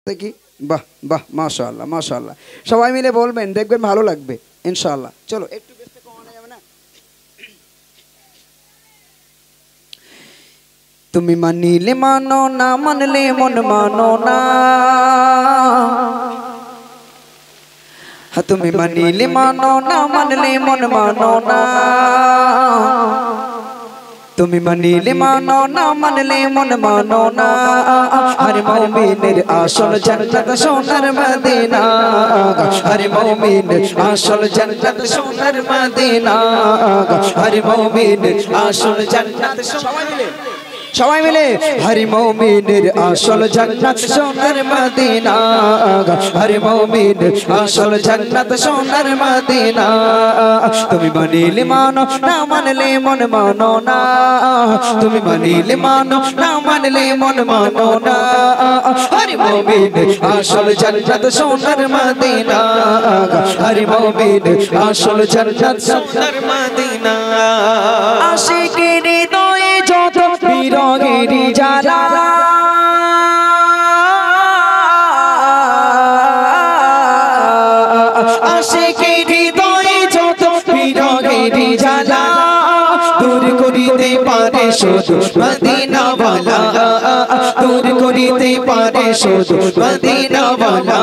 দেখি বাহ বাহ মাশাআল্লাহ মাশাআল্লাহ সবাই মিলে বলবেন দেখবেন ভালো লাগবে ইনশাআল্লাহ চলো একটু বেশি কমানো যাবে না তুমি মানিলে মানো না মানলে মন মানো না তুমি মানিলে মানো না মানলে মন মানো না তুমি মানিলে মানো না মানলে মন মানো না হর মুমিনের আসল জান্নাত সোনার মদিনা হর মুমিনের আসল জান্নাত সোনার মদিনা হর মুমিনের আসল জান্নাত সবাই মিলে হর মুমিনের আসল জান্নাত সোনার মদিনা হর মুমিনের আসল জান্নাত সোনার মদিনা তুমি মানিলে মানো না মানলে মন মানো না তুমি মানিলে মানো না মানলে মন মানো না হর মুমিনের আসল জান্নাত সোনার মদিনা হর মুমিনের আসল জান্নাত সোনার মদিনা আশিকের হৃদয়ে যত বিরহের জ্বালা আশিকের হৃদয়ে যত বিরহের জ্বালা দূর করিতে পারে শুধু মদিনাওয়ালা দূর করিতে পারে শুধু মদিনাওয়ালা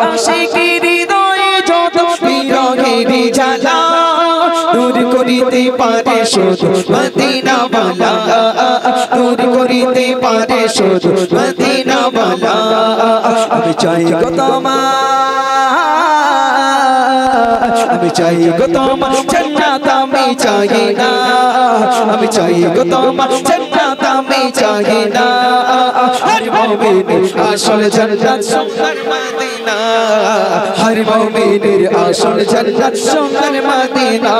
আশিকের হৃদয়ে যত বিরহের জ্বালা দূর করিতে পারে শুধু মদিনাওয়ালা দূর করিতে পারে শুধু মদিনাওয়ালা আমি চাই গো আমি চাই গো তোমার জান্নাত আমি চাই না আমি চাই গো তোমার জান্নাত আমি চাই না হর মুমিনের আসল জান্নাত সোনার মদিনা হর মুমিনের আসল জান্নাত সোনার মদিনা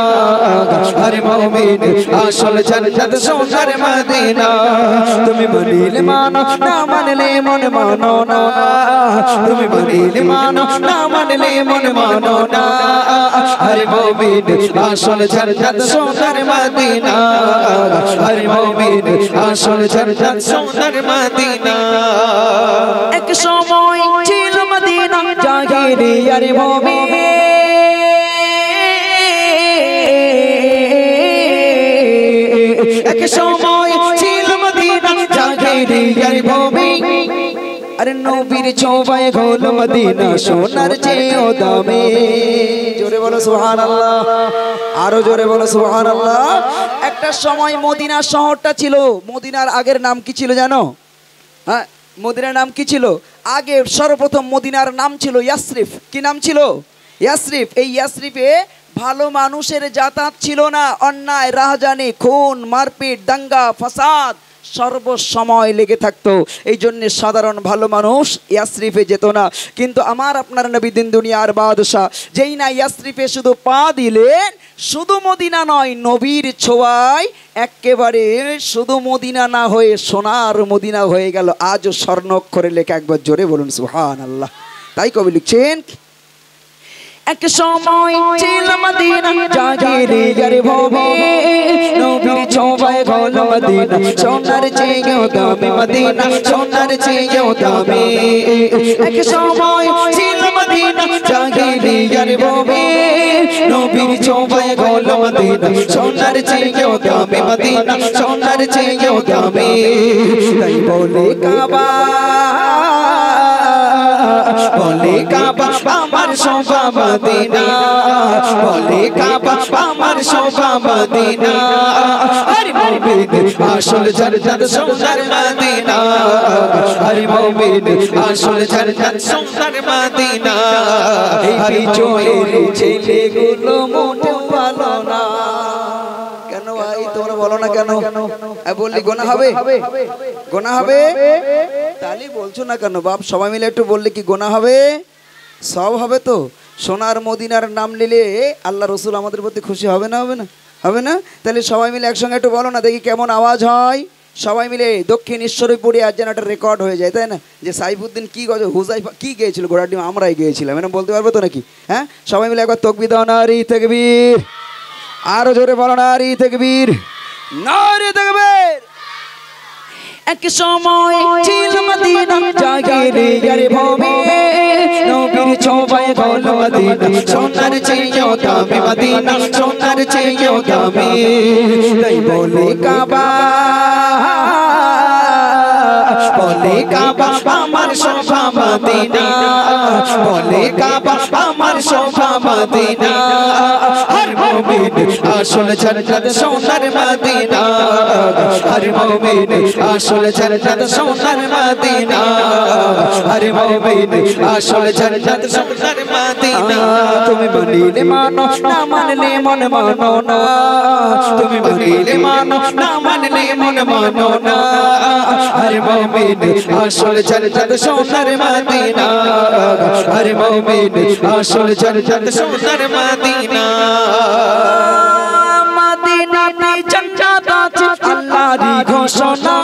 হর মুমিনের আসল জান্নাত সোনার মদিনা তুমি মানিলে মানো না মানলে মন মানো না তুমি মানিলে মানো না মানলে মন মানো না হর মুমিনের আসল জান্নাত সোনার মদিনা হর মুমিনের আসল জান্নাত সোনার মদিনা এক সময় ছিল মদিনা জাহিলিয়ার ভূমি এক সময় ছিল মদিনা জাহিলিয়ার ভূমি আরে নবীর ছোঁয়ায় হলো মদিনা সোনার চেয়েও দামি জোরে বলো সুবহানাল্লাহ আরো জোরে বলো সুবহানাল্লাহ একটা সময় মদিনা শহরটা ছিল মদিনার আগের নাম কি ছিল জানো হ্যাঁ মদিনার নাম কি ছিল আগে সর্বপ্রথম মদিনার নাম ছিল ইয়াসরিফ কি নাম ছিল ইয়াসরিফ এই ইয়াসরিফে ভালো মানুষের যাতায়াত ছিল না অন্যায় রাহাজানি খুন মারপিট দাঙ্গা ফাসাদ সর্বসময় লেগে থাকতো এই জন্য সাধারণ ভালো মানুষ ইয়াসরিফে যেত না কিন্তু আমার আপনার নবী দিন দুনিয়ার বাদশা যেই না ইয়াসরিফে শুধু পা দিলেন শুধু মদিনা নয় নবীর ছোঁয়ায় একেবারে শুধু মদিনা না হয়ে সোনার মদিনা হয়ে গেল আজও স্বর্ণ অক্ষরে লেখা একবার জোরে বলুন সুবহানাল্লাহ তাই কবি লিখছেন এক সময় ছিল মদিনা জাহিলিয়ার ভূমি নবীর ছোঁয়ায় হলো মদিনা সোনার চেয়েও দামি মদিনা সোনার চেয়েও দামি এক সময় ছিল মদিনা জাহিলিয়ার ভূমি নবীর ছোঁয়ায় হলো মদিনা সোনার চেয়েও দামি মদিনা সোনার চেয়েও দামি তাই বলে কাবা বলে কাবা আমার শোভা মদিনা বলে কাবা আমার শোভা মদিনা হর মুমিনের আসল জান্নাত সোনার মদিনা হর মুমিনের আসল জান্নাত সোনার মদিনা এই বিজয়ের ছেলেগুলো মোটেও ভালো না কেন ভাই তোমরা বলো না কেন বললি গোনা হবে গোনা হবে তাহলে বলছো না কেন বাপ সবাই মিলে একটু বললে কি গোনা হবে সব হবে তো সোনার মদিনার নাম নিলে আল্লাহ রসুল আমাদের প্রতি খুশি হবে না হবে না হবে না তাহলে সবাই মিলে একসঙ্গে একটু বলো না দেখি কেমন আওয়াজ হয় সবাই মিলে দক্ষিণ ঈশ্বরীপুরে আজ যেন একটা রেকর্ড হয়ে যায় তাই না যে সাইফুদ্দিন কি হুজাইফা কি গিয়েছিল ঘোড়ার ডিম আমরাই গিয়েছিলাম এরকম বলতে পারবো তো নাকি হ্যাঁ সবাই মিলে একবার তাকবীর দাও নারী তাকবীর আরো জোরে বলো নারী তাকবীর নারী তাকবীর এক সময় ছিল মদিনা জাগিরিয়ার ভূমি নবীর ছোঁয়ায় হলো মদিনা সোনার চেয়েও দামি মদিনা সোনার চেয়েও দামি তাই বলে কাবা বলে কাবা আমার শোভা মদিনা বলে কাবা আমার শোভা মদিনা হর মুমিন আসল জান্নাত সোনার মদিনা হর মুমিন আসল জান্নাত সোনার মদিনা হর মুমিন আসল জান্নাত সোনার মদিনা তুমি বলিলে মানো না মানলে মন মানো না তুমি বলিলে মানো না মানলে মন মানো না হর মুমিন আসল জান্নাত সোনার মদিনা হর মুমিন আসল জান্নাত সোনার মদিনা মদিনাতে জান্নাত আছে আল্লাহরই ঘোষণা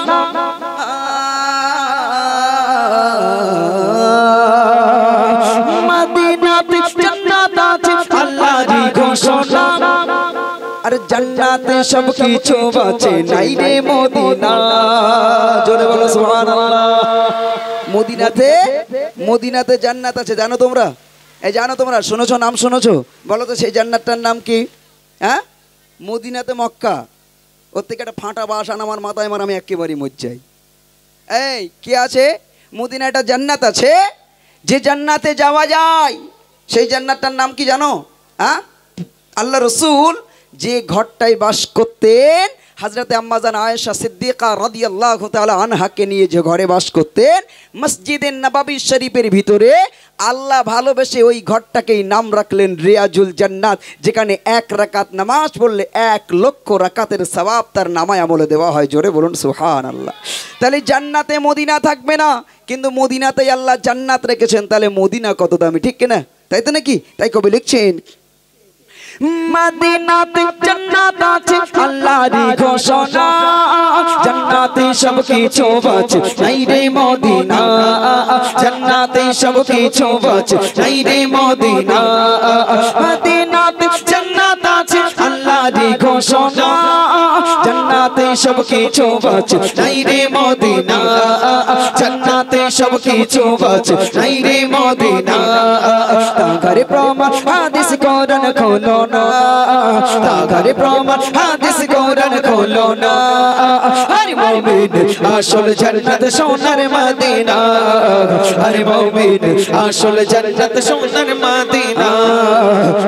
মদিনাতে জান্নাত আছে আল্লাহরই ঘোষণা আর জান্নাতে সব কিছু আছে নাই রে মদিনা জোরে বলো সুবহানাল্লাহ মদিনাতে জান্নাত আছে জানো তোমরা এই জানো তোমরা শুনেছো নাম শুনেছো বলো তো সেই জান্নাতটার নাম কি হ্যাঁ মদিনাতে মক্কা ওর থেকে একটা ফাঁটা বাস আন আমার মাথায় আমার আমি একেবারেই মর যাই এই কি আছে মদিনা একটা জান্নাত আছে যে জান্নাতে যাওয়া যায় সেই জান্নাতটার নাম কি জানো হ্যাঁ আল্লাহ রসুল যে ঘরটায় বাস করতেন হযরতে আম্মাজান আয়েশা সিদ্দিকা রাদিয়াল্লাহু তাআলা আনহাকে নিয়ে যে ঘরে বাস করতেন মসজিদে নববী শরীফের ভিতরে আল্লাহ ভালোবেসে ওই ঘরটাকেই নাম রাখলেন রিয়াজুল জান্নাত যেখানে এক রাকাত নামাজ পড়লে 1 লক্ষ রাকাতের সওয়াব তার নামায় আমলে দেওয়া হয় জোরে বলুন সুবহানাল্লাহ তাহলে জান্নাতে মদিনা থাকবে না কিন্তু মদিনাতেই আল্লাহ জান্নাত রেখেছেন তাহলে মদিনা কত দামি ঠিক কি না তাই তো নাকি তাই কবি লিখছেন মদিনাতে জান্নাত আছে আল্লাহরই ঘোষণা জান্নাতে সব কিছু আছে নাই রে মদিনা জান্নাতে সব কিছু আছে নাই রে মদিনা মদিনাতে জান্নাত আছে আল্লাহরই ঘোষণা জান্নাতে সব কিছু আছে নাই রে মদিনা জান্নাতে সব কিছু আছে নাই রে মদিনা তাগরে প্রমাণ হাদিস কোরআন খোলো না তাগরে প্রমাণ হাদিস কোরআন খোলো না হর মুমিন আসল জান্নাত সোনার মদিনা হর মুমিন আসল জান্নাত সোনার মদিনা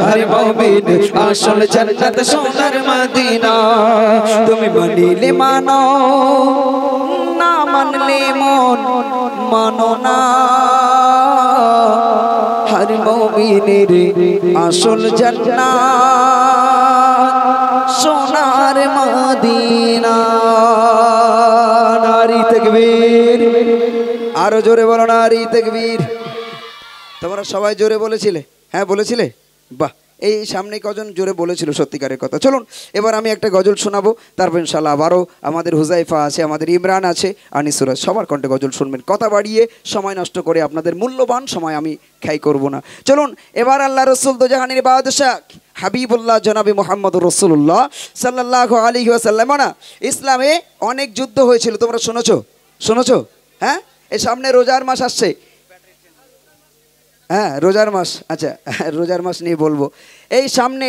হর মুমিন আসল জান্নাত সোনার মদিনা তুমি মানিলে মানো না মানলে মন মানো না হর মুমিনের আসল জান্নাত সোনার মদিনা নারী তাকবীর আরো জোরে বলো নারী তাকবীর তোমরা সবাই জোরে বলেছিলে হ্যাঁ বলেছিলে বাহ এই সামনে কজন জোরে বলেছিল সত্যিকারের কথা চলুন এবার আমি একটা গজল শোনাবো তারপর ইনশাআল্লাহ আবারও আমাদের হুজাইফা আছে আমাদের ইমরান আছে আনিসুরা সবার কণ্ঠে গজল শুনবেন কথা বাড়িয়ে সময় নষ্ট করে আপনাদের মূল্যবান সময় আমি খাই করব না চলুন এবার আল্লাহ রসুল দোজাহানের বাদশাহ হাবিবুল্লাহ জনাবি মুহাম্মদুর রাসূলুল্লাহ সাল্লাল্লাহু আলাইহি ওয়াসাল্লাম না ইসলামে অনেক যুদ্ধ হয়েছিল তোমরা শুনেছো হ্যাঁ এই সামনে রোজার মাস আসছে হ্যাঁ রোজার মাস আচ্ছা রোজার মাস নিয়ে বলবো এই সামনে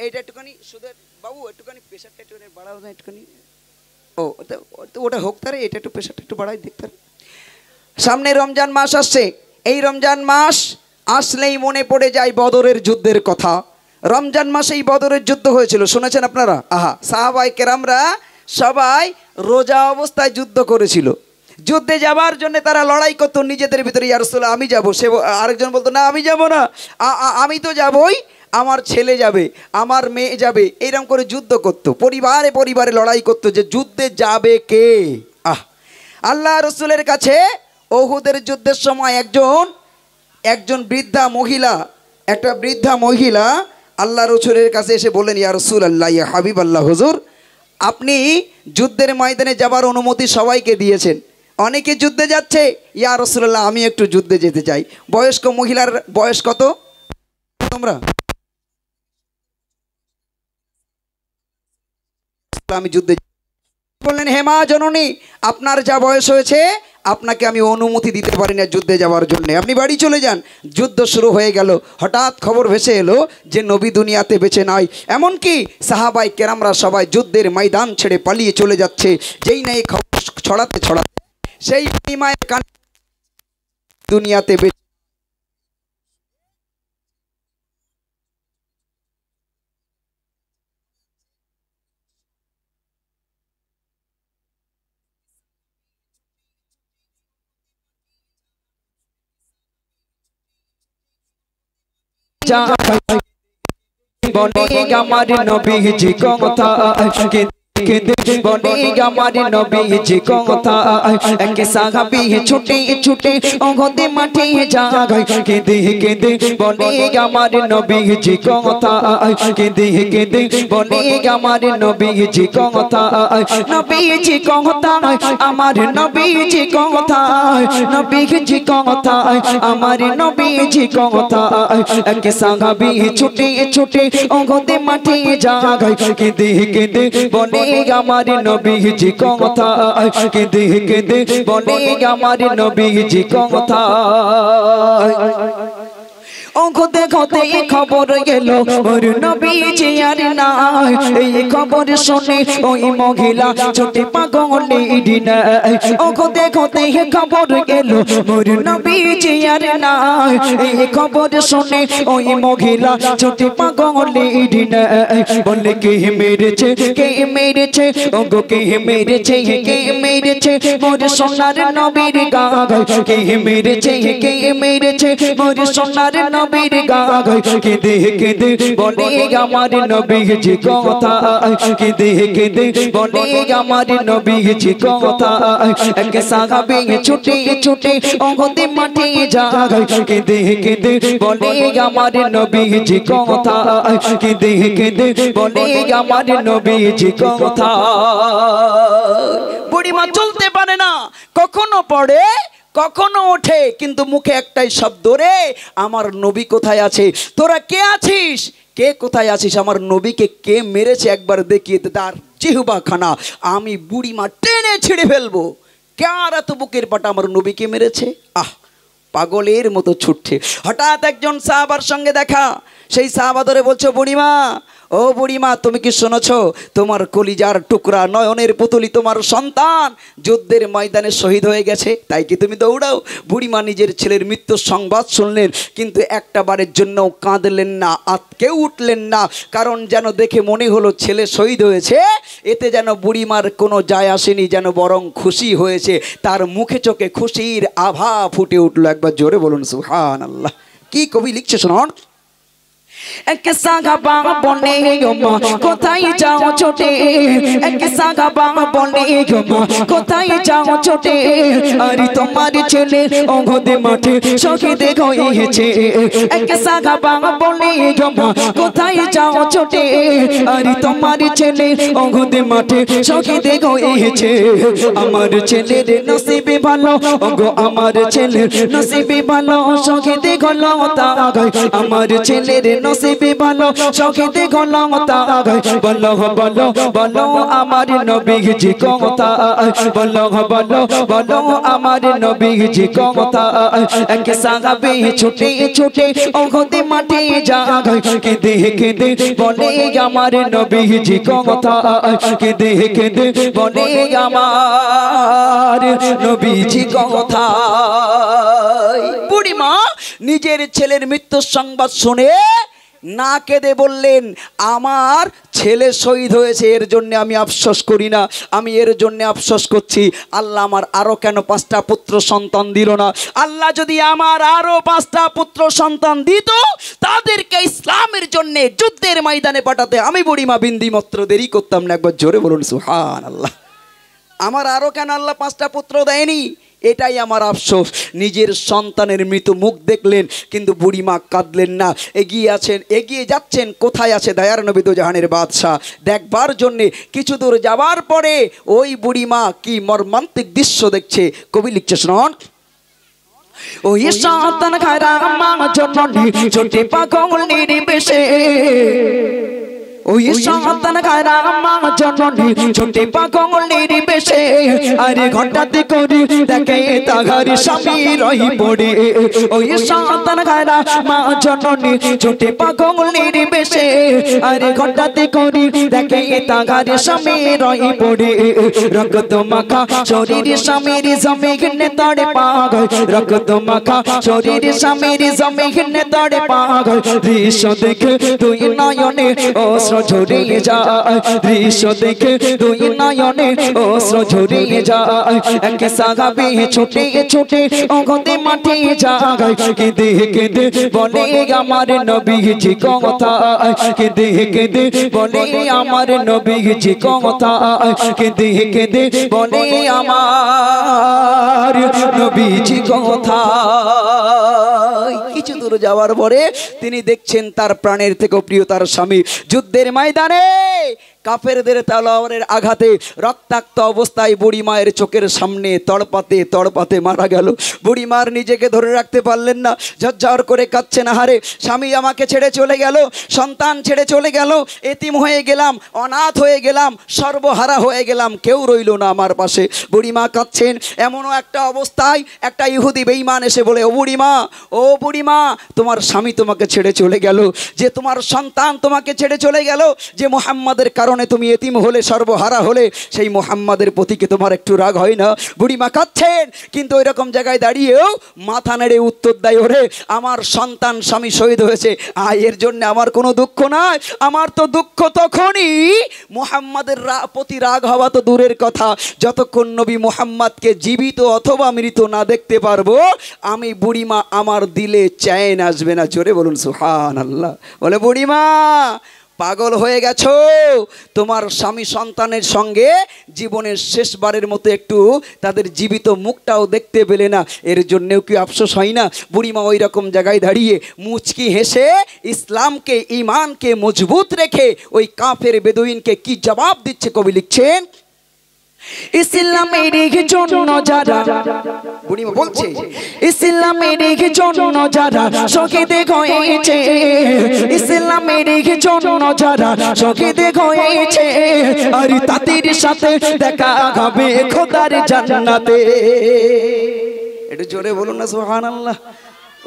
এইটা একটুখানি সুদের বাবু একটুখানি প্রেশারটা একটুখানি বাড়াও না একটুখানি ও ওটা হোক তারে এটা একটু প্রেশারটা একটু বাড়াই দেখতে সামনে রমজান মাস আসছে এই রমজান মাস আসলেই মনে পড়ে যায় বদরের যুদ্ধের কথা রমজান মাসেই বদরের যুদ্ধ হয়েছিল শুনেছেন আপনারা আহা সাহাবায়ে কেরামরা সবাই রোজা অবস্থায় যুদ্ধ করেছিল যুদ্ধে যাবার জন্য তারা লড়াই করতো নিজেদের ভিতরে ইয়া রাসূলুল্লাহ আমি যাব সে আরেকজন বলতো না আমি যাব না আমি তো যাবই আমার ছেলে যাবে আমার মেয়ে যাবে এরকম করে যুদ্ধ করতো পরিবারে লড়াই করতো যে যুদ্ধে যাবে কে আল্লাহ রাসূলের কাছে উহুদের যুদ্ধের সময় একজন বৃদ্ধা মহিলা আল্লাহ রাসূলের কাছে এসে বললেন ইয়া রাসূলুল্লাহ ইয়া হাবিবাল্লাহ হুজুর আপনি যুদ্ধের ময়দানে যাবার অনুমতি সবাইকে দিয়েছেন অনেকে যুদ্ধে যাচ্ছে ইয়া রাসূলুল্লাহ আমি একটু যুদ্ধে যেতে চাই বয়স্ক মহিলার বয়স কত তোমরা আমি যুদ্ধে বললেন, হে মা জননী, আপনার যা বয়স হয়েছে, আপনাকে আমি অনুমতি দিতে পারি না যুদ্ধে যাওয়ার জন্য, আপনি বাড়ি চলে যান। যুদ্ধ শুরু হয়ে গেল। হঠাৎ খবর ভেসে এলো যে নবী দুনিয়াতে বেঁচে নাই। এমনকি সাহাবাই কেরামরা সবাই যুদ্ধের ময়দান ছেড়ে পালিয়ে চলে যাচ্ছে। যেই না এই খবর ছড়াতে ছড়াতে সেই মায়ের কান দুনিয়াতে বেঁচে বলে আমার নবীজি কথা বলে আমার নবীজি কথা। এক সাহাবী ছুটে ছুটে ওহদে মাঠে যায়, কেঁদে কেঁদে বলে আমার নবীজি কথা। কেঁদে কেঁদে বলে আমার নবীজি কথা। নবীজি কথা, আমার নবীজি কথা, নবীজি কথা, আমার নবীজি কথা। এক সাহাবী ছুটে ছুটে ওহদে মাঠে যায়, কেঁদে কেঁদে বলে আমার নবীজি কথা। কেঁদে কেঁদে বলে আমার নবীজি কথা। ওখতে খতে খবর গেল ওর নবীজি আর নাই। এই খবর শুনে ওই মহিলা ছুটে পাগলে দিনা। ওখতে খতে খবর গেল ওর নবীজি আর নাই। এই খবর শুনে ওই মহিলা ছুটে পাগলে দিনা। বলে কে মেরেছে, কে মেরেছে, ওগো কে মেরেছে, কে মেরেছে মোর সোনার নবীর গায়। কে মেরেছে, কে মেরেছে মোর সোনার নবীর গায়। কেঁদে কেঁদে বলে আমার নবীজি কথা। কেঁদে কেঁদে বলে আমার নবীজি কথা। এক সাহাবী ছুটে ছুটে ওহদে মাঠে যায়, কেঁদে কেঁদে বলে আমার নবীজি কথা। কেঁদে কেঁদে বলে আমার নবীজি কথা। বুড়িমা চলতে পারে না, কখনো পড়ে কখনো ওঠে, কিন্তু মুখে একটাই শব্দ, রে আমার নবী কোথায় আছে? তোরা কে আছিস? কে কোথায় আছিস? আমার নবীকে কে মেরেছে একবার দেখিয়ে দে। তার জিহ্বা খানা আমি বুড়িমা টেনে ছিঁড়ে ফেলবো। কার এত বুকের পাটা আমার নবীকে মেরেছে? আহ, পাগলের মতো ছুটছে। হঠাৎ একজন সাহাবার সঙ্গে দেখা। সেই সাহাবা ধরে বলছো, বুড়িমা, ও বুড়িমা, তুমি কি শুনেছ? তোমার কলিজার টুকরা নয়নের পুতুলি, তোমার সন্তান যুদ্ধের ময়দানে শহীদ হয়ে গেছে। তাই কি তুমি দৌড়াও? বুড়িমা নিজের ছেলের মৃত্যুর সংবাদ শুনলেন, কিন্তু একটা বারের জন্য কাঁদলেন না, আতকেও উঠলেন না। কারণ যেন দেখে মনে হলো ছেলে শহীদ হয়েছে, এতে যেন বুড়িমার কোনো যায় আসেনি, যেন বরং খুশি হয়েছে। তার মুখে চোখে খুশির আভা ফুটে উঠলো। একবার জোরে বলুন সুবহানাল্লাহ। কি কবি লিখছে শুনুন। এক সাহাবা বলে গো মা কোথায় যাও ছোটে, এক সাহাবা বলে গো মা কোথায় যাও ছোটে, আরে তোমার ছেলে ওহদে মাঠে শহীদ হয়েছে। এক সাহাবা বলে গো মা কোথায় যাও ছোটে, আরে তোমার ছেলে ওহদে মাঠে শহীদ হয়েছে। আমার ছেলের নসিবে ভালো, ওগো আমার ছেলের নসিবে ভালো, শহীদ হলো তাই। আমার ছেলের নসিবে ভালো, শহীদ হলো তাই। বলো বলো বলো আমার নবীজি কথা। বলো বলো বলো আমার নবীজি কথা। এক সাহাবী ছুটে ছুটে ওহদে মাঠে যায়, কেঁদে কেঁদে বলে আমার নবীজি কথা। কেঁদে কেঁদে বলে আমার নবীজি কথা। বুড়িমা নিজের ছেলের মৃত্যুর সংবাদ শুনে না কেঁদে বললেন, আমার ছেলে শহীদ হয়েছে, এর জন্য আমি আফসোস করি না, আমি এর জন্য আফসোস করছি। আল্লাহ আমার আরো কেন 5টা পুত্র সন্তান দিল না? আল্লাহ যদি আমার আরো 5টা পুত্র সন্তান দিত, তাদেরকে ইসলামের জন্য যুদ্ধের ময়দানে পাঠাতে আমি বুড়িমা বিন্দিমাত্র দেরি করতাম না। একবার জোরে বলুন সুবহানাল্লাহ। আমার আরো কেন আল্লাহ 5টা পুত্র দেয়নি? এটাই আমার আফসোস। নিজের সন্তানের মৃত মুখ দেখলেন, কিন্তু বুড়িমা কাঁদলেন না, এগিয়ে যাচ্ছেন। কোথায় আছে দয়ার নবী দোজাহানের বাদশাহ দেখবার জন্যে। কিছু দূর যাবার পরে ওই বুড়িমা কি মর্মান্তিক দৃশ্য দেখছে। কবি লিখছে শুনুন। ওই সন্তান খারা মা জননী ছোটে পাগলের বেশে, ওই সন্তান গায়রা মা জননী ছুটে পাগলের বেশে আরে ঘটাতে করে দেখে তাহার স্বামী রহি পড়ে ওই সন্তান গায়রা মা জননী ছুটে পাগলের বেশে আরে ঘটাতে করে দেখে তাহার স্বামী রহি পড়ে রক্ত মাখা শরীর স্বামীর জমিনে তড়ে পাগল রক্ত মাখা শরীর স্বামীর জমিনে তড়ে পাগল দৃশ্য দেখে তুই নয়নে অশ্রু ঝরিয়ে যায় দৃশ্য দেখে তুই নয়নে অশ্রু ঝরিয়ে যায় এক সাহাবী ছুটে ছুটে ওগতে মাঠে যায় কেঁদে কেঁদে বলে আমার নবীজি কথা কেঁদে কেঁদে বলে আমার নবীজি কথা কেঁদে কেঁদে বলে আমার নবীজি কথা। কিছু দূর যাওয়ার পরে তিনি দেখছেন তার প্রাণের থেকে প্রিয় তার স্বামী যুদ্ধের ময়দানে কাফেরদের তলোয়ারের আঘাতে রক্তাক্ত অবস্থায় বুড়ি মায়ের চোখের সামনে তড়পাতে তড়পাতে মারা গেল। বুড়ি মার নিজেকে ধরে রাখতে পারলেন না, ঝরঝর করে কাঁদছেন, আহারে স্বামী আমাকে ছেড়ে চলে গেল, সন্তান ছেড়ে চলে গেল, এতিম হয়ে গেলাম, অনাথ হয়ে গেলাম, সর্বহারা হয়ে গেলাম, কেউ রইল না আমার পাশে। বুড়ি মা কাঁদছেন। এমনও একটা অবস্থায় একটা ইহুদি বেঈমান এসে বলে, ও বুড়ি মা তোমার স্বামী তোমাকে ছেড়ে চলে গেল, যে তোমার সন্তান তোমাকে ছেড়ে চলে গেল, যে মুহাম্মাদের কারণে তুমি এতিম হলে, সর্বহারা হলে, সেই মুহাম্মাদের প্রতি কি তোমার একটু রাগ হয় না? বুড়ি মা কাঁদছেন, কিন্তু ওই রকম জায়গায় দাঁড়িয়েও মাথা নেড়ে উত্তর দেয়, ওরে আমার সন্তান স্বামী শহীদ হয়েছে, এর জন্য আমার কোনো দুঃখ নাই। আমার তো দুঃখ তখনই মুহাম্মাদের প্রতি রাগ হওয়া তো দূরের কথা, যতক্ষণ নবী মুহাম্মাদকে জীবিত অথবা মৃত না দেখতে পারবো আমি বুড়িমা আমার দিলে চ্যান আসবে না। জোরে বলুন সুবহানাল্লাহ। বলে বুড়িমা পাগল হয়ে গেছো, তোমার স্বামী সন্তানের সঙ্গে জীবনের শেষবারের মতো একটু তাদের জীবিত মুখটাও দেখতে পেলে না, এর জন্যেও কি আফসোস হয় না? বুড়িমা ওই রকম জায়গায় দাঁড়িয়ে মুচকি হেসে ইসলামকে ঈমানকে মজবুত রেখে ওই কাফের বেদুইনকে কি জবাব দিচ্ছে কবি লিখছেন, ইসলামের জন্য যারা, বুড়িমা বলছে ইসলামের জন্য যারা শহীদ হয়েছে, ইসলামের জন্য যারা শহীদ হয়েছে, আর তাদের সাথে দেখা হবে খোদার জান্নাতে। একটু জোরে বলুন না সুবহানাল্লাহ।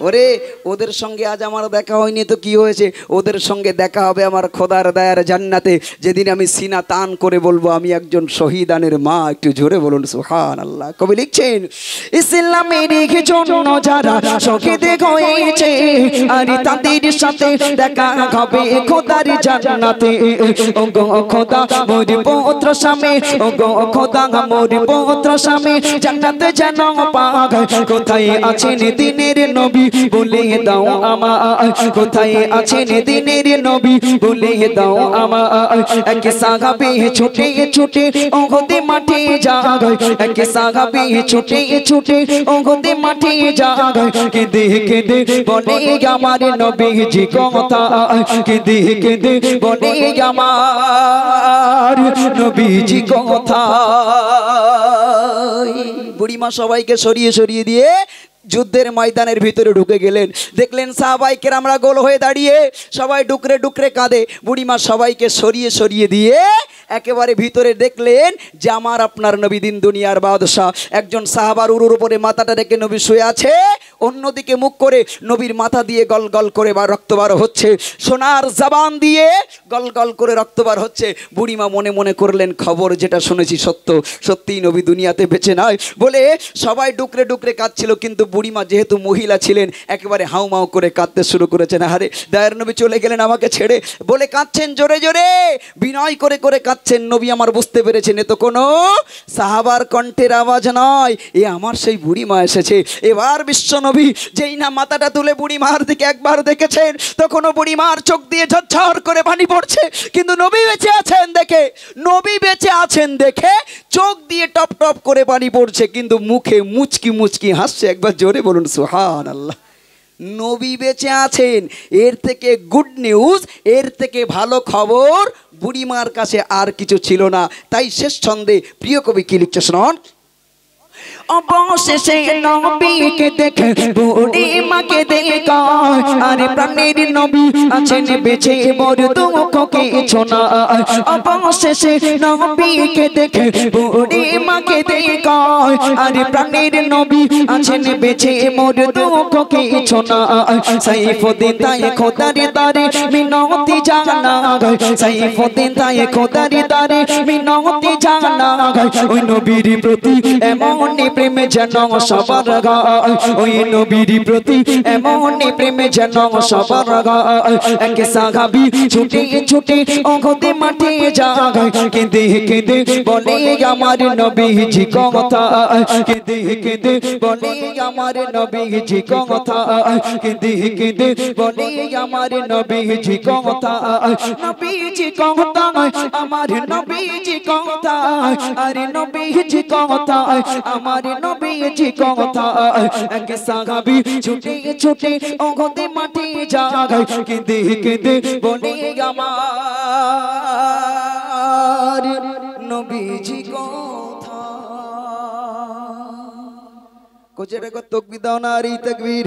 ওরে ওদের সঙ্গে আজ আমার দেখা হয়নি তো কি হয়েছে, ওদের সঙ্গে দেখা হবে আমার খোদার দায়ার জান্নাতে, যেদিন আমি সিনা টান করে বলবো আমি একজন শহীদানের মা। একটু জোরে বলুন সুবহানাল্লাহ। কবি লিখছেন ইসলামের জন্য যারা শহীদ হয়েছে, আর তাদের সাথে দেখা হবে খোদার জান্নাতে। ও গো খোদা মোর পুত্র স্বামী, ও গো খোদা মোর পুত্র স্বামী জান্নাতে যেন পায়, কোথায় আছেন দিনের নবী বলে দাও আমার, কোথায় আছেন দিনের নবী বলে দাও আমার। এক সাহাবী ছুটে ছুটে ওহদে মাঠে যায়, এক সাহাবী ছুটে ছুটে ওহদে মাঠে যায়, কেঁদে কেঁদে বলে আমার নবীজি কথা, কেঁদে কেঁদে বলে আমার নবীজি কথা। বুড়িমা সবাইকে সরিয়ে সরিয়ে দিয়ে যুদ্ধের ময়দানের ভিতরে ঢুকে গেলেন। দেখলেন সাহাবায়ে কেরামরা গোল হয়ে দাঁড়িয়ে সবাই ডুকরে ডুকরে কাঁদে। বুড়িমা সবাইকে সরিয়ে সরিয়ে দিয়ে একেবারে ভিতরে দেখলেন যে আমার আপনার নবী দিন দুনিয়ার বাদশাহ, একজন সাহাবার উরুর উপরে মাথাটা রেখে নবী শুয়ে আছে, অন্যদিকে মুখ করে নবীর মাথা দিয়ে গল গল করে রক্ত বার হচ্ছে, সোনার জবান দিয়ে গল গল করে রক্ত বার হচ্ছে। বুড়িমা মনে মনে করলেন খবর যেটা শুনেছি সত্য, সত্যিই নবী দুনিয়াতে বেঁচে নয় বলে সবাই ডুকরে ডুকরে কাঁদছিল। কিন্তু বুড়িমা যেহেতু মহিলা ছিলেন একেবারে হাউমাউ করে কাঁদতে শুরু করেছেন, আরে দয়ার নবী চলে গেলেন আমাকে ছেড়ে বলে কাঁদছেন, জোরে জোরে বিনয় করে করে কাঁদছেন। নবী আমার বুঝতে পেরেছেন এ তো কোনো সাহাবার কণ্ঠের আওয়াজ নয়, এ আমার সেই বুড়িমা এসেছে। এবার বিশ্ব নবী যেই না মাথাটা তুলে বুড়িমার দিকে একবার দেখেছেন, তখনও বুড়িমার চোখ দিয়ে ঝরঝর করে পানি পড়ছে, কিন্তু নবী বেঁচে আছেন দেখে, নবী বেঁচে আছেন দেখে চোখ দিয়ে টপ টপ করে পানি পড়ছে, কিন্তু মুখে মুচকি মুচকি হাসছে। একবার জোরে বলুন সুবহানাল্লাহ। নবী বেঁচে আছেন, এর থেকে গুড নিউজ, এর থেকে ভালো খবর বুড়িমার কাছে আর কিছু ছিল না। তাই শেষ ছন্দে প্রিয় কবি কি লিখছে শুনুন, অবশেষে নবীকে দেখে বুড়িমাকে দেখা কয় আরে প্রাণের নবী আছেন বেঁচে মোর দুঃখ কিছু না অবশেষে নবীকে দেখে বুড়ি মাকে দেখায় আরে প্রাণের নবী আছেন বেঁচে মোর দুঃখ কিছু না সাইফুদ্দিন তাই খোদার দারে মিনতি জানা গায় সাইফুদ্দিন তাই খোদার দারে মিনতি জানা গায় ওই নবীর প্রতি এমন প্রেম যেন সবার গায় ওই নবীর প্রতি এমন প্রেম যেন সবার গায় এক সাহাবী ছুটে ছুটে ওগোতে মাঠে যায় কেঁদে কেঁদে বলে আমার নবীজি কথা কেঁদে কেঁদে বলে আমার নবীজি কথা কেঁদে কেঁদে বলে আমার নবীজি কথা নবীজি কথা আমার নবীজি কথা আরে নবীজি কথা আমার নবীজি কথা এক সাহাবী ছুটে ছুটে ওগোতে মাঠে যায় কেঁদে কেঁদে বলে আমার নবীজি কথা কোচেটা কো তকবীর দাও না রে তাকবীর